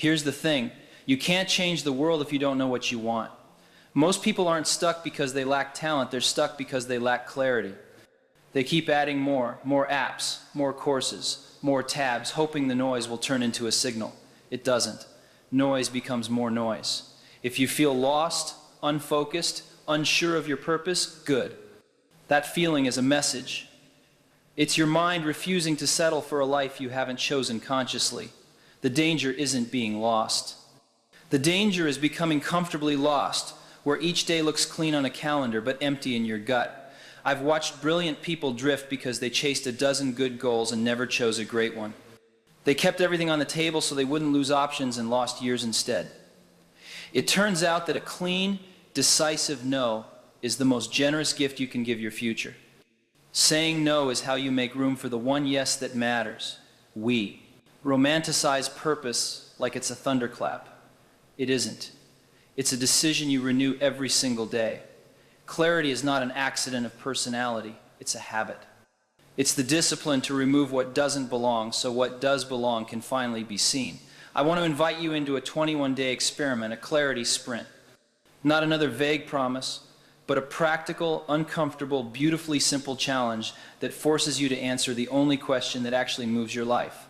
Here's the thing. You can't change the world if you don't know what you want. Most people aren't stuck because they lack talent. They're stuck because they lack clarity. They keep adding more apps, more courses, more tabs, hoping the noise will turn into a signal. It doesn't. Noise becomes more noise. If you feel lost, unfocused, unsure of your purpose, good. That feeling is a message. It's your mind refusing to settle for a life you haven't chosen consciously. The danger isn't being lost. The danger is becoming comfortably lost, where each day looks clean on a calendar but empty in your gut. I've watched brilliant people drift because they chased a dozen good goals and never chose a great one. They kept everything on the table so they wouldn't lose options and lost years instead. It turns out that a clean, decisive no is the most generous gift you can give your future. Saying no is how you make room for the one yes that matters. We romanticize purpose like it's a thunderclap. It isn't. It's a decision you renew every single day. Clarity is not an accident of personality, it's a habit. It's the discipline to remove what doesn't belong so what does belong can finally be seen. I want to invite you into a 21-day experiment, a clarity sprint. Not another vague promise, but a practical, uncomfortable, beautifully simple challenge that forces you to answer the only question that actually moves your life.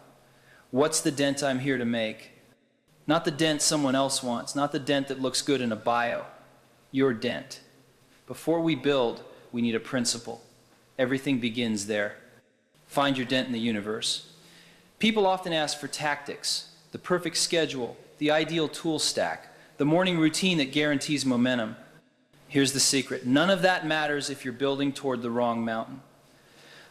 What's the dent I'm here to make? Not the dent someone else wants, not the dent that looks good in a bio. Your dent. Before we build, we need a principle. Everything begins there. Find your dent in the universe. People often ask for tactics, the perfect schedule, the ideal tool stack, the morning routine that guarantees momentum. Here's the secret. None of that matters if you're building toward the wrong mountain.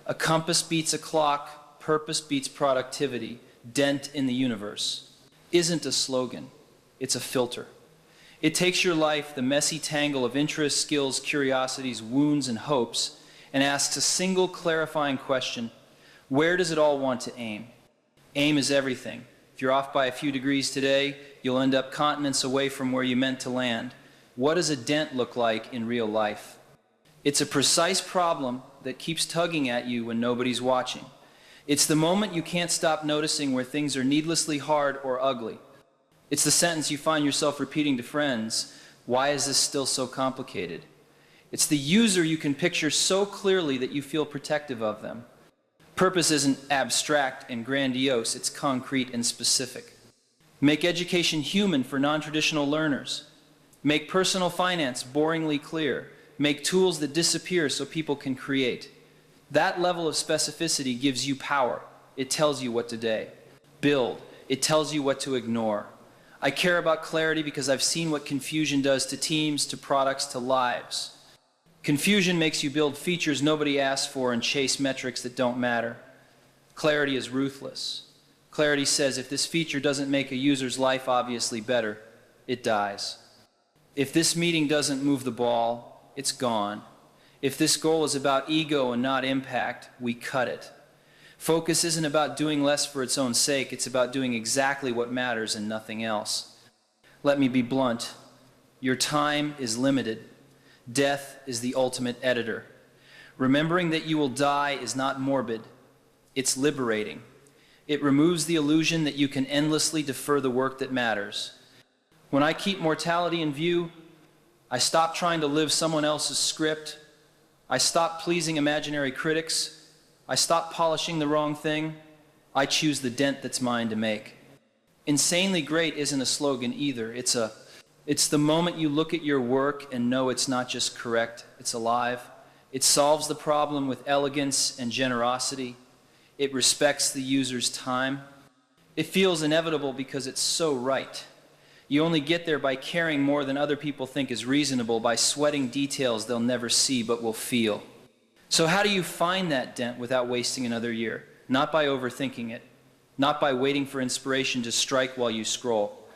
A compass beats a clock, purpose beats productivity, dent in the universe. Isn't a slogan, it's a filter. It takes your life, the messy tangle of interests, skills, curiosities, wounds, and hopes, and asks a single clarifying question: where does it all want to aim? Aim is everything. If you're off by a few degrees today, you'll end up continents away from where you meant to land. What does a dent look like in real life? It's a precise problem that keeps tugging at you when nobody's watching. It's the moment you can't stop noticing where things are needlessly hard or ugly. It's the sentence you find yourself repeating to friends: why is this still so complicated? It's the user you can picture so clearly that you feel protective of them. Purpose isn't abstract and grandiose, it's concrete and specific. Make education human for non-traditional learners. Make personal finance boringly clear. Make tools that disappear so people can create. That level of specificity gives you power. It tells you what to do. Build. It tells you what to ignore. I care about clarity because I've seen what confusion does to teams, to products, to lives. Confusion makes you build features nobody asked for and chase metrics that don't matter. Clarity is ruthless. Clarity says if this feature doesn't make a user's life obviously better, it dies. If this meeting doesn't move the ball, it's gone. If this goal is about ego and not impact, we cut it. Focus isn't about doing less for its own sake, it's about doing exactly what matters and nothing else. Let me be blunt. Your time is limited. Death is the ultimate editor. Remembering that you will die is not morbid, it's liberating. It removes the illusion that you can endlessly defer the work that matters. When I keep mortality in view, I stop trying to live someone else's script. I stop pleasing imaginary critics. I stop polishing the wrong thing. I choose the dent that's mine to make. Insanely great isn't a slogan either. It's the moment you look at your work and know it's not just correct, it's alive. It solves the problem with elegance and generosity. It respects the user's time. It feels inevitable because it's so right. You only get there by caring more than other people think is reasonable, by sweating details they'll never see but will feel. So how do you find that dent without wasting another year? Not by overthinking it, not by waiting for inspiration to strike while you scroll.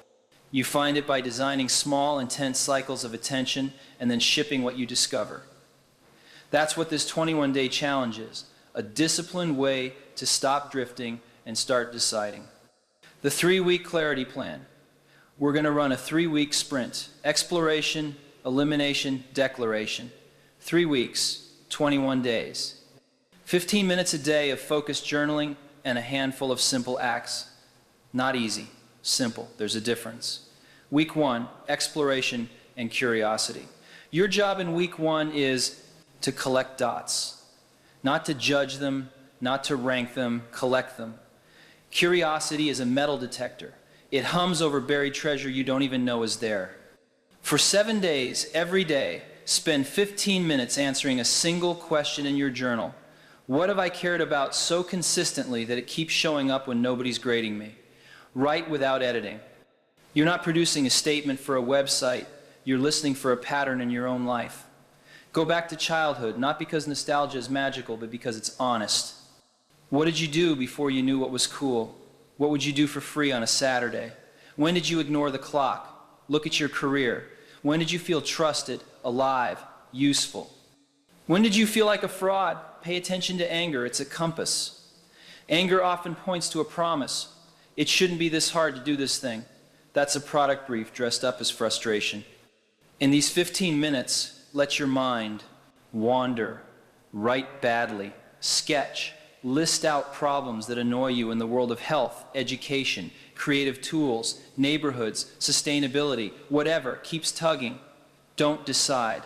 You find it by designing small, intense cycles of attention and then shipping what you discover. That's what this 21-day challenge is, a disciplined way to stop drifting and start deciding. The 3-week clarity plan. We're going to run a 3-week sprint. Exploration, elimination, declaration. 3 weeks, 21 days. 15 minutes a day of focused journaling and a handful of simple acts. Not easy. Simple. There's a difference. Week 1, exploration and curiosity. Your job in week 1 is to collect dots. Not to judge them, not to rank them, collect them. Curiosity is a metal detector. It hums over buried treasure you don't even know is there. For 7 days, every day, spend 15 minutes answering a single question in your journal. What have I cared about so consistently that it keeps showing up when nobody's grading me? Write without editing. You're not producing a statement for a website. You're listening for a pattern in your own life. Go back to childhood, not because nostalgia is magical, but because it's honest. What did you do before you knew what was cool? What would you do for free on a Saturday? When did you ignore the clock? Look at your career. When did you feel trusted, alive, useful? When did you feel like a fraud? Pay attention to anger. It's a compass. Anger often points to a promise. It shouldn't be this hard to do this thing. That's a product brief dressed up as frustration. In these 15 minutes, let your mind wander, write badly, sketch, list out problems that annoy you in the world of health, education, creative tools, neighborhoods, sustainability, whatever keeps tugging. Don't decide.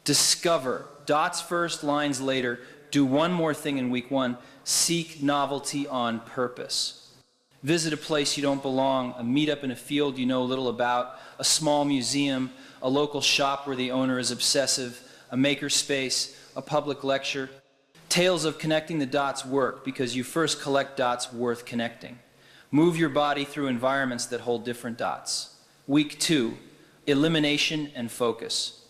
Discover. Dots first, lines later. Do one more thing in week 1. Seek novelty on purpose. Visit a place you don't belong, a meetup in a field you know little about, a small museum, a local shop where the owner is obsessive, a maker space, a public lecture. Tales of connecting the dots work because you first collect dots worth connecting. Move your body through environments that hold different dots. Week 2, elimination and focus.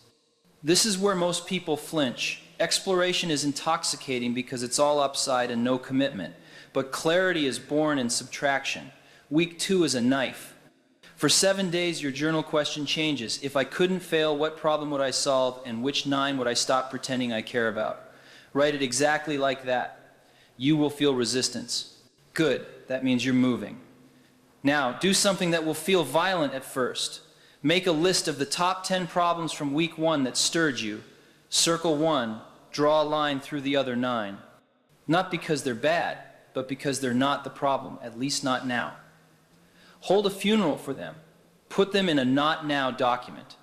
This is where most people flinch. Exploration is intoxicating because it's all upside and no commitment. But clarity is born in subtraction. Week 2 is a knife. For 7 days, your journal question changes. If I couldn't fail, what problem would I solve, and which 9 would I stop pretending I care about? Write it exactly like that. You will feel resistance. Good. That means you're moving. Now, do something that will feel violent at first. Make a list of the top 10 problems from week 1 that stirred you. Circle 1. Draw a line through the other 9. Not because they're bad, but because they're not the problem, at least not now. Hold a funeral for them. Put them in a not now document.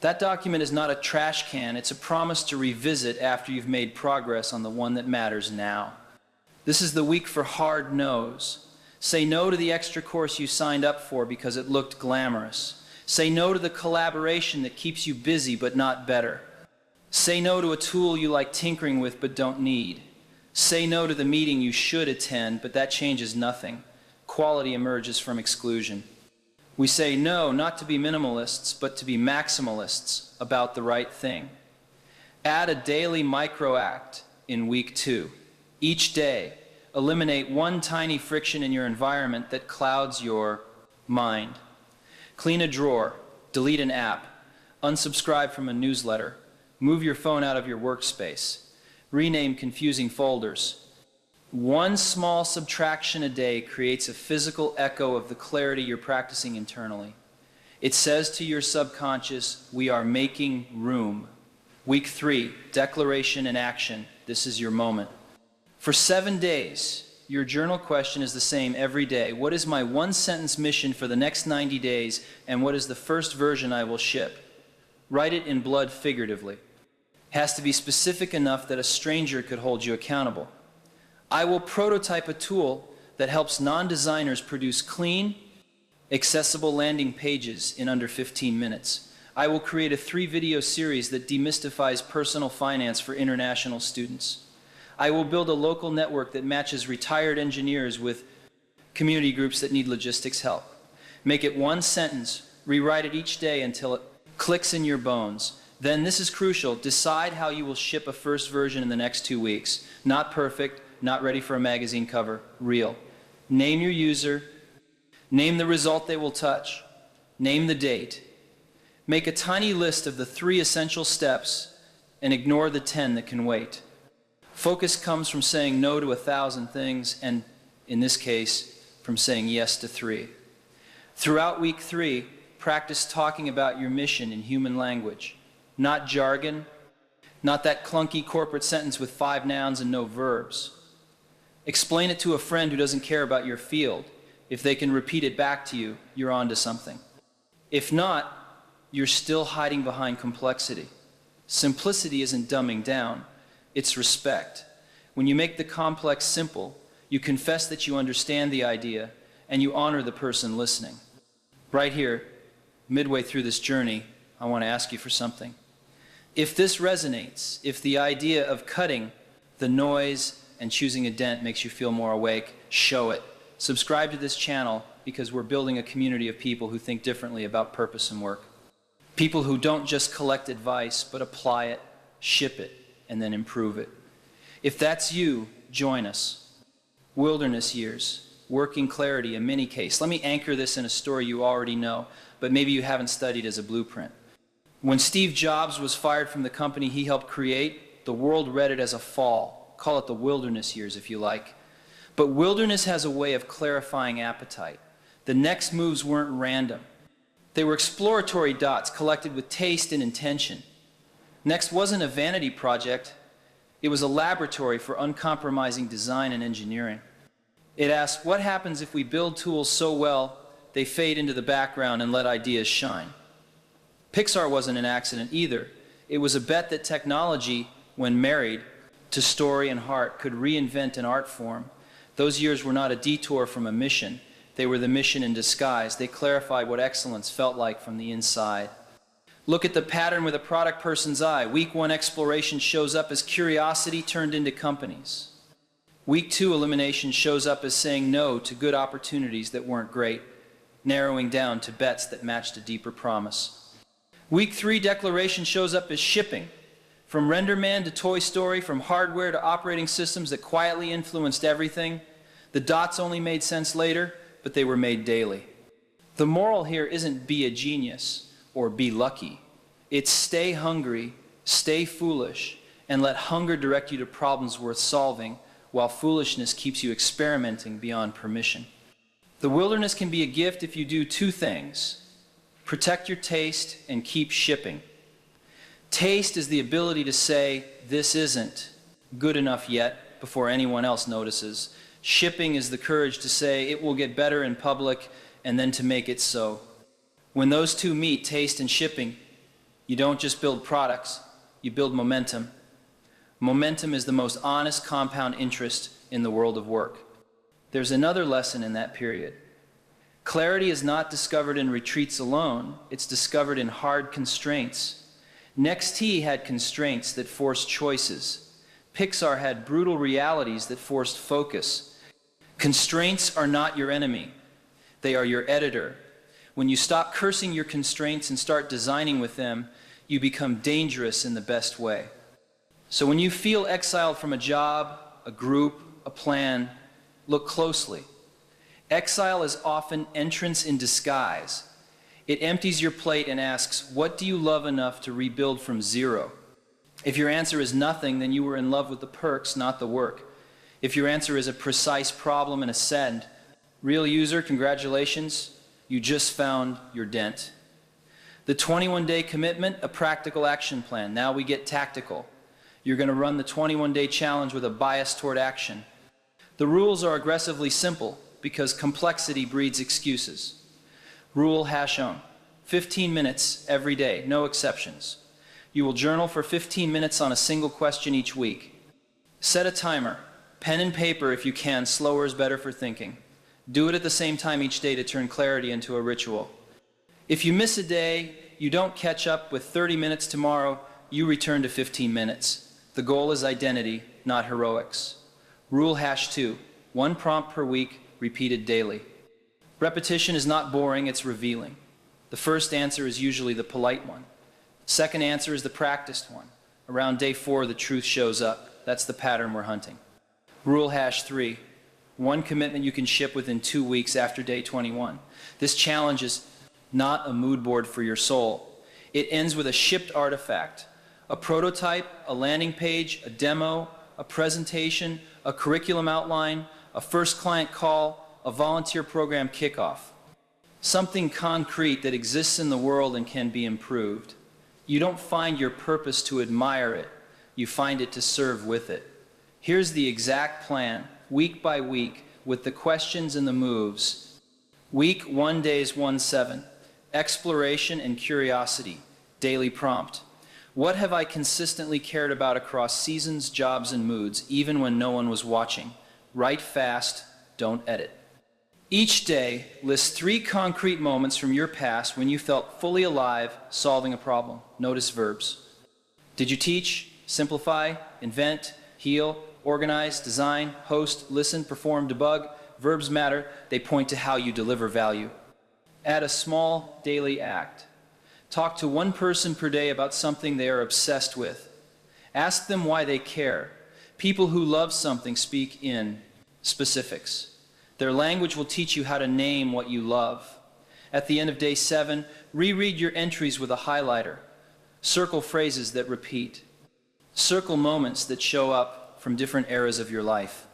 That document is not a trash can, it's a promise to revisit after you've made progress on the one that matters now. This is the week for hard no's. Say no to the extra course you signed up for because it looked glamorous. Say no to the collaboration that keeps you busy but not better. Say no to a tool you like tinkering with but don't need. Say no to the meeting you should attend, but that changes nothing. Quality emerges from exclusion. We say no, not to be minimalists, but to be maximalists about the right thing. Add a daily micro-act in week 2. Each day, eliminate one tiny friction in your environment that clouds your mind. Clean a drawer, delete an app, unsubscribe from a newsletter, move your phone out of your workspace, rename confusing folders. One small subtraction a day creates a physical echo of the clarity you're practicing internally. It says to your subconscious, we are making room. Week 3, declaration and action. This is your moment. For 7 days, your journal question is the same every day. What is my one-sentence mission for the next 90 days, and what is the first version I will ship? Write it in blood figuratively. Has to be specific enough that a stranger could hold you accountable. I will prototype a tool that helps non-designers produce clean, accessible landing pages in under 15 minutes. I will create a 3-video series that demystifies personal finance for international students. I will build a local network that matches retired engineers with community groups that need logistics help. Make it one sentence, rewrite it each day until it clicks in your bones. Then, this is crucial, decide how you will ship a first version in the next 2 weeks. Not perfect, not ready for a magazine cover, real. Name your user, name the result they will touch, name the date. Make a tiny list of the 3 essential steps and ignore the 10 that can wait. Focus comes from saying no to 1,000 things, and in this case, from saying yes to 3. Throughout week 3, practice talking about your mission in human language. Not jargon, not that clunky corporate sentence with 5 nouns and no verbs. Explain it to a friend who doesn't care about your field. If they can repeat it back to you, you're onto something. If not, you're still hiding behind complexity. Simplicity isn't dumbing down, it's respect. When you make the complex simple, you confess that you understand the idea and you honor the person listening. Right here, midway through this journey, I want to ask you for something. If this resonates, if the idea of cutting the noise and choosing a dent makes you feel more awake, show it. Subscribe to this channel because we're building a community of people who think differently about purpose and work. People who don't just collect advice, but apply it, ship it, and then improve it. If that's you, join us. Wilderness years, working clarity, a mini case. Let me anchor this in a story you already know, but maybe you haven't studied as a blueprint. When Steve Jobs was fired from the company he helped create, the world read it as a fall. Call it the wilderness years if you like. But wilderness has a way of clarifying appetite. The next moves weren't random. They were exploratory dots collected with taste and intention. Next wasn't a vanity project. It was a laboratory for uncompromising design and engineering. It asked, what happens if we build tools so well they fade into the background and let ideas shine? Pixar wasn't an accident either. It was a bet that technology, when married to story and heart, could reinvent an art form. Those years were not a detour from a mission. They were the mission in disguise. They clarified what excellence felt like from the inside. Look at the pattern with a product person's eye. Week 1 exploration shows up as curiosity turned into companies. Week 2 elimination shows up as saying no to good opportunities that weren't great, narrowing down to bets that matched a deeper promise. Week 3 declaration shows up as shipping. From Render Man to Toy Story, from hardware to operating systems that quietly influenced everything. The dots only made sense later, but they were made daily. The moral here isn't be a genius or be lucky. It's stay hungry, stay foolish, and let hunger direct you to problems worth solving, while foolishness keeps you experimenting beyond permission. The wilderness can be a gift if you do 2 things. Protect your taste and keep shipping. Taste is the ability to say, this isn't good enough yet, before anyone else notices. Shipping is the courage to say it will get better in public and then to make it so. When those two meet, taste and shipping, you don't just build products, you build momentum. Momentum is the most honest compound interest in the world of work. There's another lesson in that period. Clarity is not discovered in retreats alone, it's discovered in hard constraints. NXT had constraints that forced choices. Pixar had brutal realities that forced focus. Constraints are not your enemy. They are your editor. When you stop cursing your constraints and start designing with them, you become dangerous in the best way. So when you feel exiled from a job, a group, a plan, look closely. Exile is often entrance in disguise. It empties your plate and asks, what do you love enough to rebuild from zero? If your answer is nothing, then you were in love with the perks, not the work. If your answer is a precise problem and a send, real user, congratulations, you just found your dent. The 21-day commitment, a practical action plan. Now we get tactical. You're going to run the 21-day challenge with a bias toward action. The rules are aggressively simple because complexity breeds excuses. Rule #1. 15 minutes every day, no exceptions. You will journal for 15 minutes on a single question each week. Set a timer. Pen and paper if you can, slower is better for thinking. Do it at the same time each day to turn clarity into a ritual. If you miss a day, you don't catch up with 30 minutes tomorrow, you return to 15 minutes. The goal is identity, not heroics. Rule #2. 1 prompt per week, repeated daily. Repetition is not boring, it's revealing. The first answer is usually the polite one. Second answer is the practiced one. Around day 4, the truth shows up. That's the pattern we're hunting. Rule #3. 1 commitment you can ship within 2 weeks after day 21. This challenge is not a mood board for your soul. It ends with a shipped artifact. A prototype, a landing page, a demo, a presentation, a curriculum outline, a first client call, a volunteer program kickoff. Something concrete that exists in the world and can be improved. You don't find your purpose to admire it. You find it to serve with it. Here's the exact plan, week by week, with the questions and the moves. Week 1, days 1-7. Exploration and curiosity. Daily prompt. What have I consistently cared about across seasons, jobs, and moods, even when no one was watching? Write fast, don't edit. Each day, list 3 concrete moments from your past when you felt fully alive solving a problem. Notice verbs. Did you teach, simplify, invent, heal, organize, design, host, listen, perform, debug? Verbs matter. They point to how you deliver value. Add a small daily act. Talk to one person per day about something they are obsessed with. Ask them why they care. People who love something speak in specifics. Their language will teach you how to name what you love. At the end of day 7, reread your entries with a highlighter. Circle phrases that repeat. Circle moments that show up from different eras of your life.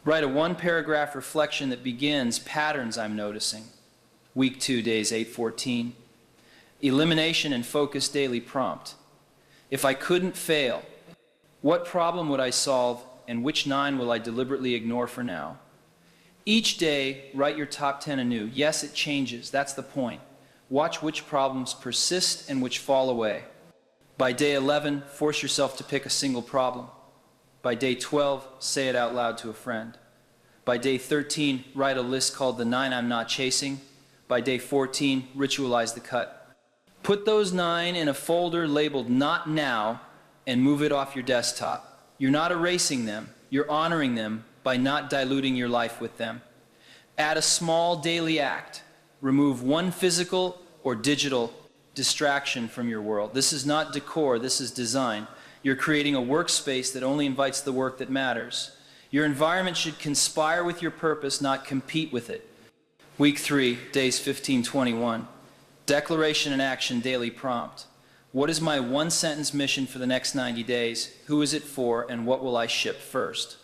Write a 1-paragraph reflection that begins patterns I'm noticing. Week 2, days 8-14. Elimination and focus daily prompt. If I couldn't fail, what problem would I solve and which 9 will I deliberately ignore for now? Each day, write your top 10 anew. Yes, it changes. That's the point. Watch which problems persist and which fall away. By day 11, force yourself to pick a single problem. By day 12, say it out loud to a friend. By day 13, write a list called the 9 I'm not chasing. By day 14, ritualize the cut. Put those 9 in a folder labeled Not Now and move it off your desktop. You're not erasing them. You're honoring them by not diluting your life with them. Add a small daily act. Remove one physical or digital distraction from your world. This is not decor, this is design. You're creating a workspace that only invites the work that matters. Your environment should conspire with your purpose, not compete with it. Week 3, days 15-21. Declaration and action daily prompt. What is my 1-sentence mission for the next 90 days? Who is it for, and what will I ship first?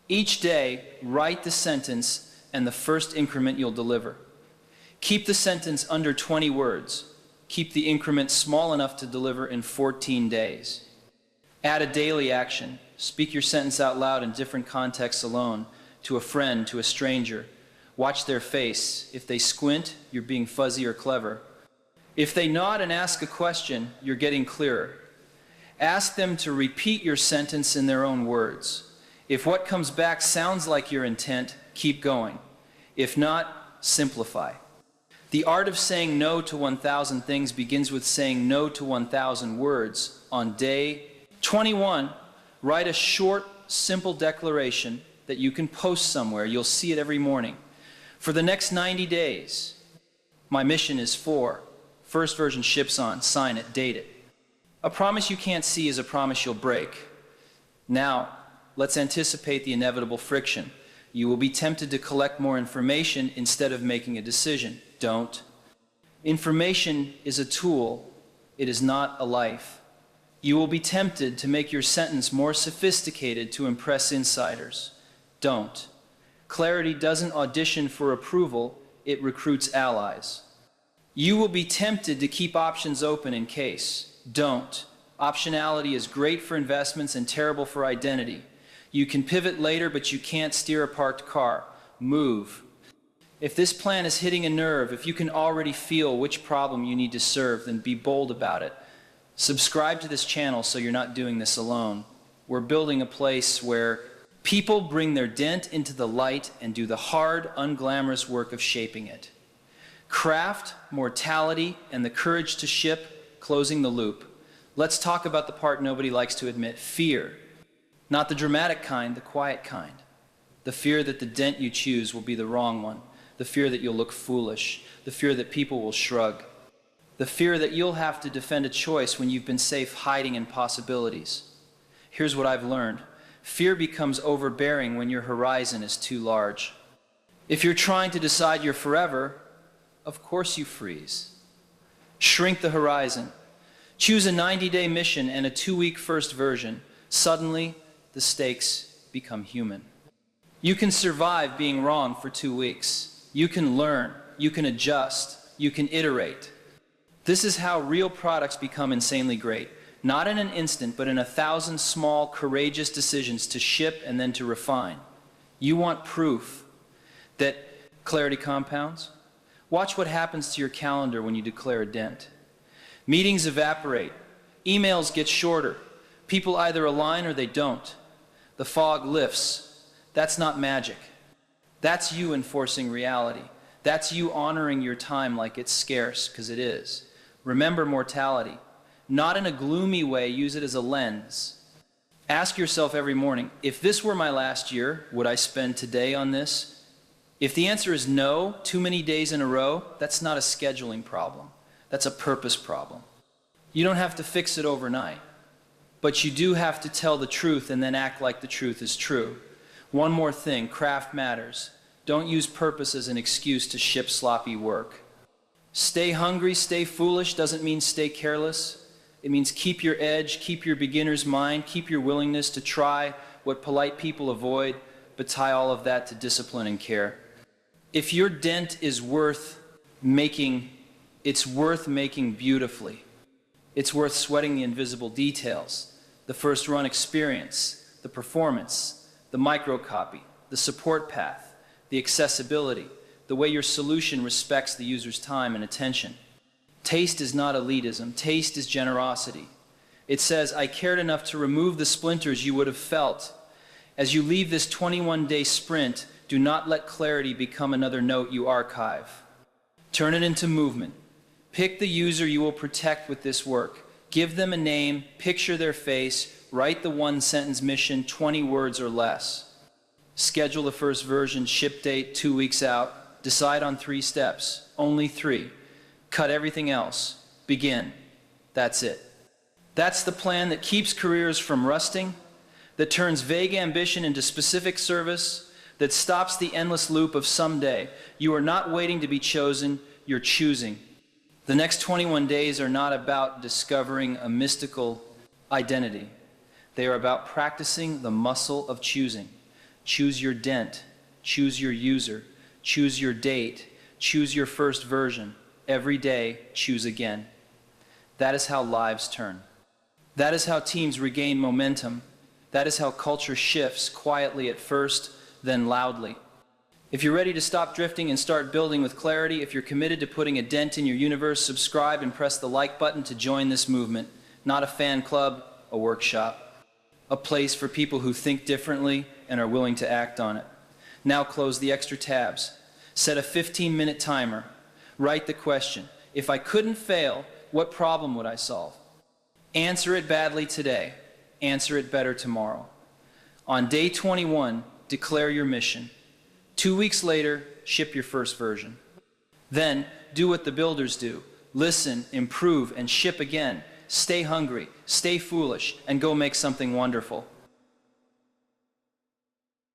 Each day, write the sentence and the first increment you'll deliver. Keep the sentence under 20 words. Keep the increment small enough to deliver in 14 days. Add a daily action. Speak your sentence out loud in different contexts alone, to a friend, to a stranger. Watch their face. If they squint, you're being fuzzy or clever. If they nod and ask a question, you're getting clearer. Ask them to repeat your sentence in their own words. If what comes back sounds like your intent, keep going. If not, simplify. The art of saying no to 1,000 things begins with saying no to 1,000 words. On day 21, write a short, simple declaration that you can post somewhere. You'll see it every morning. For the next 90 days, my mission is for. First version ships on. Sign it, date it. A promise you can't see is a promise you'll break. Now, let's anticipate the inevitable friction. You will be tempted to collect more information instead of making a decision. Don't. Information is a tool. It is not a life. You will be tempted to make your sentence more sophisticated to impress insiders. Don't. Clarity doesn't audition for approval, it recruits allies. You will be tempted to keep options open in case. Don't. Optionality is great for investments and terrible for identity. You can pivot later, but you can't steer a parked car. Move. If this plan is hitting a nerve, if you can already feel which problem you need to serve, then be bold about it. Subscribe to this channel so you're not doing this alone. We're building a place where people bring their dent into the light and do the hard, unglamorous work of shaping it. Craft, mortality, and the courage to ship, closing the loop. Let's talk about the part nobody likes to admit, fear. Not the dramatic kind, the quiet kind. The fear that the dent you choose will be the wrong one. The fear that you'll look foolish. The fear that people will shrug. The fear that you'll have to defend a choice when you've been safe hiding in possibilities. Here's what I've learned. Fear becomes overbearing when your horizon is too large. If you're trying to decide you're forever, of course you freeze. Shrink the horizon. Choose a 90-day mission and a 2-week first version. Suddenly, the stakes become human. You can survive being wrong for 2 weeks. You can learn. You can adjust. You can iterate. This is how real products become insanely great. Not in an instant, but in 1,000 small, courageous decisions to ship and then to refine. You want proof that clarity compounds? Watch what happens to your calendar when you declare a dent. Meetings evaporate. Emails get shorter. People either align or they don't. The fog lifts. That's not magic. That's you enforcing reality. That's you honoring your time like it's scarce, because it is. Remember mortality. Not in a gloomy way, use it as a lens. Ask yourself every morning, if this were my last year, would I spend today on this? If the answer is no, too many days in a row, that's not a scheduling problem. That's a purpose problem. You don't have to fix it overnight, but you do have to tell the truth and then act like the truth is true. One more thing, craft matters. Don't use purpose as an excuse to ship sloppy work. Stay hungry, stay foolish doesn't mean stay careless. It means keep your edge, keep your beginner's mind, keep your willingness to try what polite people avoid, but tie all of that to discipline and care. If your dent is worth making, it's worth making beautifully. It's worth sweating the invisible details, the first run experience, the performance, the microcopy, the support path, the accessibility, the way your solution respects the user's time and attention. Taste is not elitism. Taste is generosity. It says, I cared enough to remove the splinters you would have felt. As you leave this 21-day sprint, do not let clarity become another note you archive. Turn it into movement. Pick the user you will protect with this work. Give them a name, picture their face, write the one-sentence mission, 20 words or less. Schedule the first version, ship date 2 weeks out. Decide on 3 steps, only 3. Cut everything else. Begin. That's it. That's the plan that keeps careers from rusting, that turns vague ambition into specific service, that stops the endless loop of someday. You are not waiting to be chosen, you're choosing. The next 21 days are not about discovering a mystical identity. They are about practicing the muscle of choosing. Choose your dent, choose your user, choose your date, choose your first version. Every day, choose again. That is how lives turn. That is how teams regain momentum. That is how culture shifts, quietly at first, then loudly. If you're ready to stop drifting and start building with clarity, if you're committed to putting a dent in your universe, subscribe and press the like button to join this movement. Not a fan club, a workshop. A place for people who think differently and are willing to act on it. Now close the extra tabs. Set a 15-minute timer. Write the question, if I couldn't fail, what problem would I solve? Answer it badly today. Answer it better tomorrow. On day 21, declare your mission. 2 weeks later, ship your first version. Then, do what the builders do. Listen, improve, and ship again. Stay hungry, stay foolish, and go make something wonderful.